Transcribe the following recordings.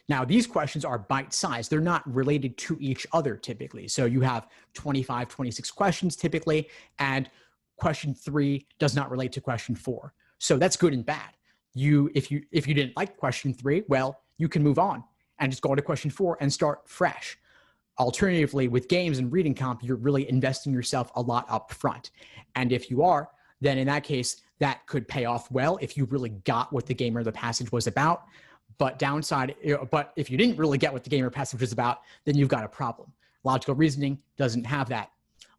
Now, these questions are bite-sized. They're not related to each other typically. So you have 25, 26 questions typically, and question 3 does not relate to question 4. So that's good and bad. If you didn't like question 3, well, you can move on and just go to question 4 and start fresh. Alternatively, with games and reading comp, you're really investing yourself a lot up front. And if you are, then in that case, that could pay off well if you really got what the game or the passage was about. But but if you didn't really get what the game or passage was about, then you've got a problem. Logical reasoning doesn't have that.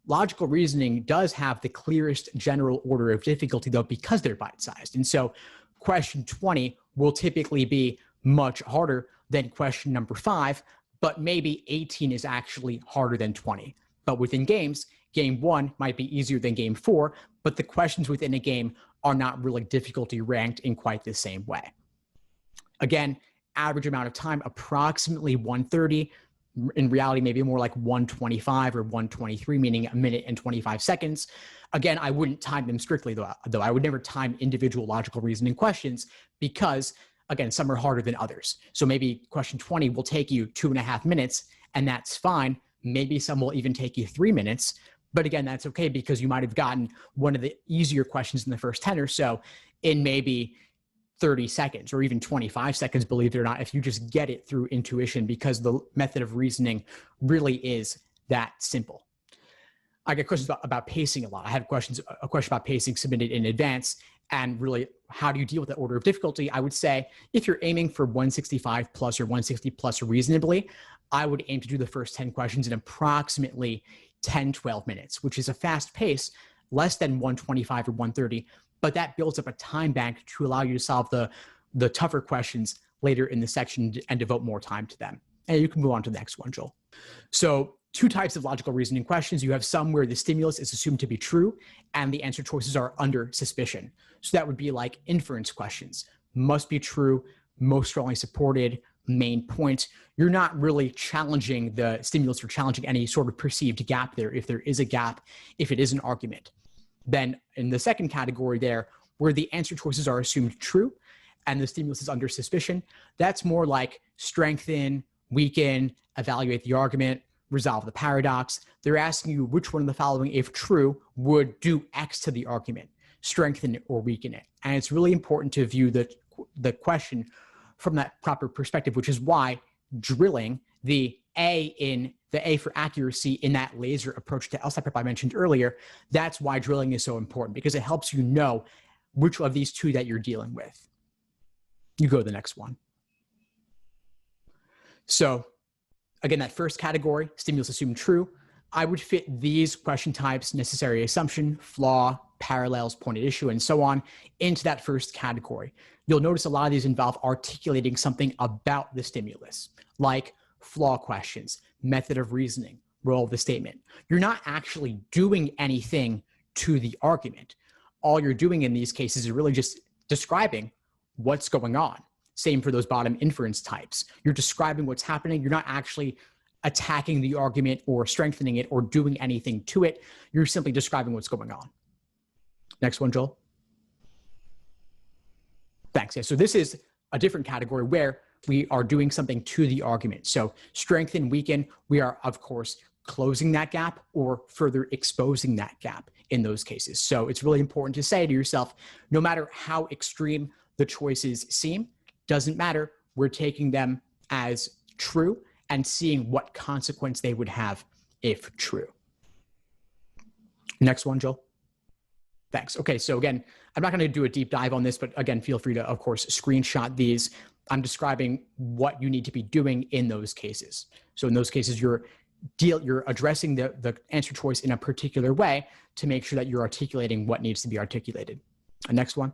Logical reasoning does have the clearest general order of difficulty, though, because they're bite-sized. And so question 20 will typically be much harder than question number 5, but maybe 18 is actually harder than 20. But within games, game 1 might be easier than game 4, but the questions within a game are not really difficulty ranked in quite the same way. Again, average amount of time, approximately 130. In reality, maybe more like 125 or 123, meaning a minute and 25 seconds. Again, I wouldn't time them strictly, though. I would never time individual logical reasoning questions because, again, some are harder than others. So maybe question 20 will take you 2.5 minutes, and that's fine. Maybe some will even take you 3 minutes. But again, that's okay because you might have gotten one of the easier questions in the first 10 or so in maybe 30 seconds or even 25 seconds, believe it or not, if you just get it through intuition, because the method of reasoning really is that simple. I get questions about pacing a lot. I had a question about pacing submitted in advance, and really, how do you deal with that order of difficulty? I would say if you're aiming for 165 plus or 160 plus reasonably, I would aim to do the first 10 questions in approximately 10, 12 minutes, which is a fast pace, less than 125 or 130, but that builds up a time bank to allow you to solve the tougher questions later in the section and devote more time to them. And you can move on to the next one, Joel. So 2 types of logical reasoning questions. You have some where the stimulus is assumed to be true and the answer choices are under suspicion. So that would be like inference questions. Must be true, most strongly supported, main point. You're not really challenging the stimulus or challenging any sort of perceived gap there, if there is a gap, if it is an argument. Then in the second category there, where the answer choices are assumed true and the stimulus is under suspicion, that's more like strengthen, weaken, evaluate the argument, resolve the paradox. They're asking you which one of the following, if true, would do X to the argument, strengthen it or weaken it. And it's really important to view the question from that proper perspective, which is why drilling the A for accuracy in that laser approach to LSAT prep I mentioned earlier, that's why drilling is so important, because it helps you know which of these 2 that you're dealing with. You go to the next one. So again, that first category, stimulus assumed true, I would fit these question types, necessary assumption, flaw, parallels, pointed issue, and so on, into that first category. You'll notice a lot of these involve articulating something about the stimulus, like flaw questions, method of reasoning, role of the statement. You're not actually doing anything to the argument. All you're doing in these cases is really just describing what's going on. Same for those bottom inference types. You're describing what's happening. You're not actually attacking the argument or strengthening it or doing anything to it. You're simply describing what's going on. Next one, Joel. Thanks. Yeah, so this is a different category where we are doing something to the argument. So strengthen, weaken, we are, of course, closing that gap or further exposing that gap in those cases. So it's really important to say to yourself, no matter how extreme the choices seem, doesn't matter, we're taking them as true and seeing what consequence they would have if true. Next one, Joel. Thanks. Okay, so again, I'm not going to do a deep dive on this, but again, feel free to, of course, screenshot these. I'm describing what you need to be doing in those cases. So in those cases, you're addressing the answer choice in a particular way to make sure that you're articulating what needs to be articulated. Next one.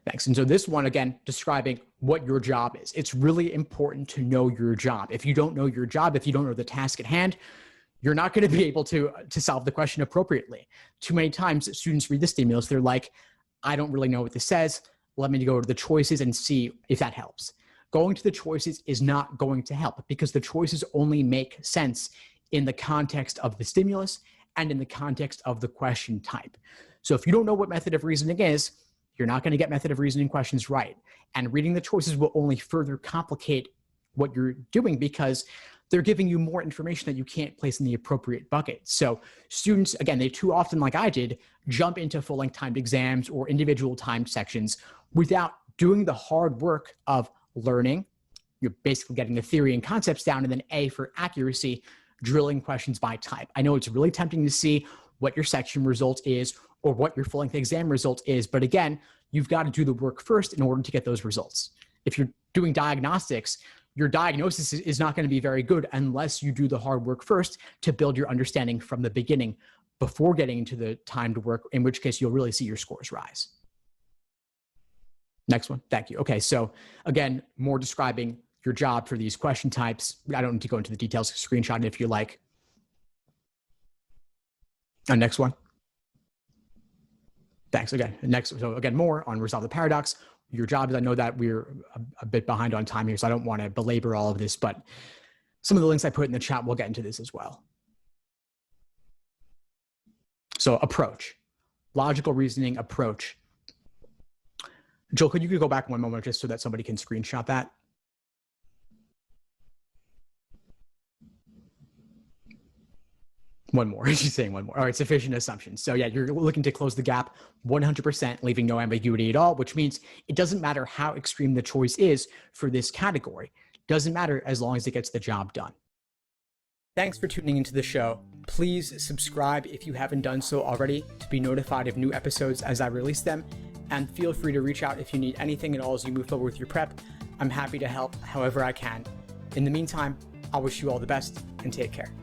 Thanks. And so this one, again, describing what your job is. It's really important to know your job. If you don't know your job, if you don't know the task at hand, you're not going to be able to solve the question appropriately. Too many times students read the stimulus, they're like, I don't really know what this says. Let me go to the choices and see if that helps. Going to the choices is not going to help because the choices only make sense in the context of the stimulus and in the context of the question type. So if you don't know what method of reasoning is, You're not going to get method of reasoning questions right. And reading the choices will only further complicate what you're doing because they're giving you more information that you can't place in the appropriate bucket. So students, again, they too often, like I did, jump into full-length timed exams or individual timed sections without doing the hard work of learning. You're basically getting the theory and concepts down, and then A, for accuracy, drilling questions by type. I know it's really tempting to see what your section result is or what your full-length exam result is, but again, you've got to do the work first in order to get those results. If you're doing diagnostics, your diagnosis is not going to be very good unless you do the hard work first to build your understanding from the beginning before getting into the timed work, in which case you'll really see your scores rise. Next one. Thank you. Okay, so again, more describing your job for these question types. I don't need to go into the details, screenshot it if you like. Next one. Thanks. Again, next. So again, more on resolve the paradox. Your job is, I know that we're a bit behind on time here, so I don't want to belabor all of this, but some of the links I put in the chat, we'll get into this as well. So approach, logical reasoning approach. Joel, could you go back one moment just so that somebody can screenshot that? One more. She's saying one more. All right, sufficient assumptions. So yeah, you're looking to close the gap 100%, leaving no ambiguity at all, which means it doesn't matter how extreme the choice is for this category. Doesn't matter as long as it gets the job done. Thanks for tuning into the show. Please subscribe if you haven't done so already to be notified of new episodes as I release them. And feel free to reach out if you need anything at all as you move forward with your prep. I'm happy to help however I can. In the meantime, I'll wish you all the best and take care.